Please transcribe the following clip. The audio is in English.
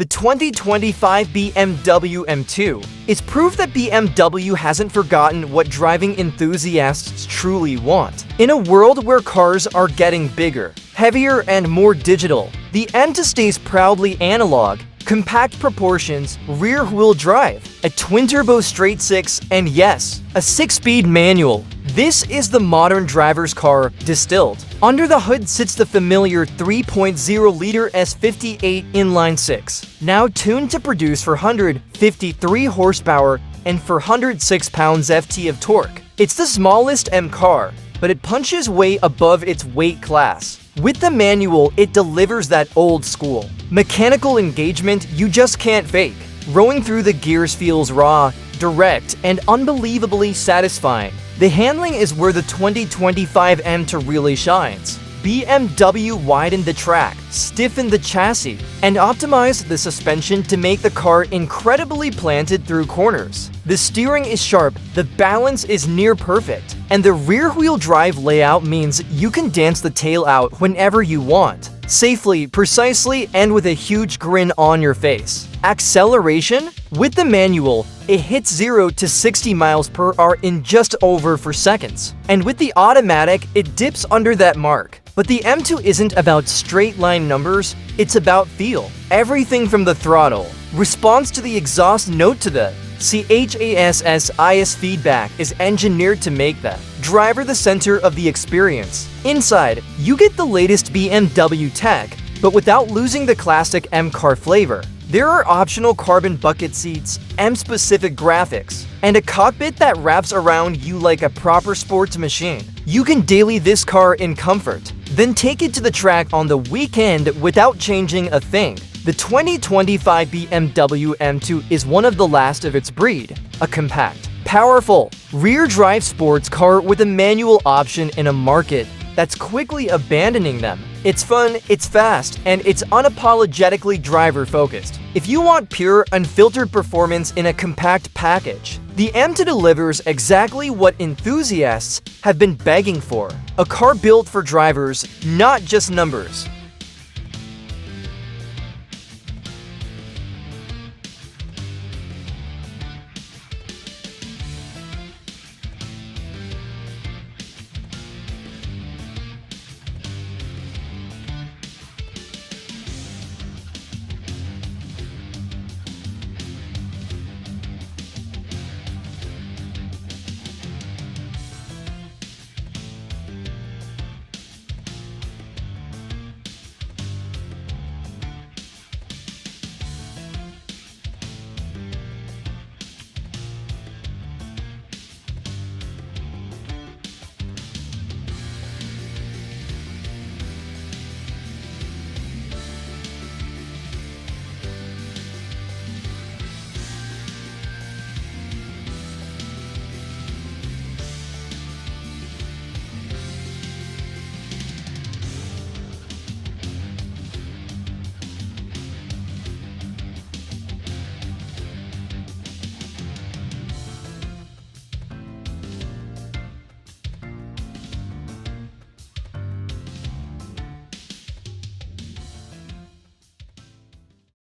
The 2025 BMW M2 is proof that BMW hasn't forgotten what driving enthusiasts truly want. In a world where cars are getting bigger, heavier, and more digital, the M2 stays proudly analog. Compact proportions, rear-wheel drive, a twin-turbo straight-six, and yes, a 6-speed manual. This is the modern driver's car distilled. Under the hood sits the familiar 3.0-liter S58 inline-six, now tuned to produce 453 horsepower and 406 pounds-ft of torque. It's the smallest M car, but it punches way above its weight class. With the manual, it delivers that old-school mechanical engagement you just can't fake. Rolling through the gears feels raw, direct, and unbelievably satisfying. The handling is where the 2025 M2 really shines. BMW widened the track, stiffened the chassis, and optimized the suspension to make the car incredibly planted through corners. The steering is sharp, the balance is near perfect, and the rear-wheel drive layout means you can dance the tail out whenever you want. Safely, precisely, and with a huge grin on your face. Acceleration? With the manual, it hits 0 to 60 miles per hour in just over 4 seconds. And with the automatic, it dips under that mark. But the M2 isn't about straight-line numbers, it's about feel. Everything from the throttle, response to the exhaust note to the CHASS feedback is engineered to make the driver the center of the experience. Inside, you get the latest BMW tech, but without losing the classic M car flavor. There are optional carbon bucket seats, M-specific graphics, and a cockpit that wraps around you like a proper sports machine. You can daily this car in comfort, then take it to the track on the weekend without changing a thing. The 2025 BMW M2 is one of the last of its breed, a compact, powerful, rear-drive sports car with a manual option in a market that's quickly abandoning them. It's fun, it's fast, and it's unapologetically driver-focused. If you want pure, unfiltered performance in a compact package, the M2 delivers exactly what enthusiasts have been begging for. A car built for drivers, not just numbers.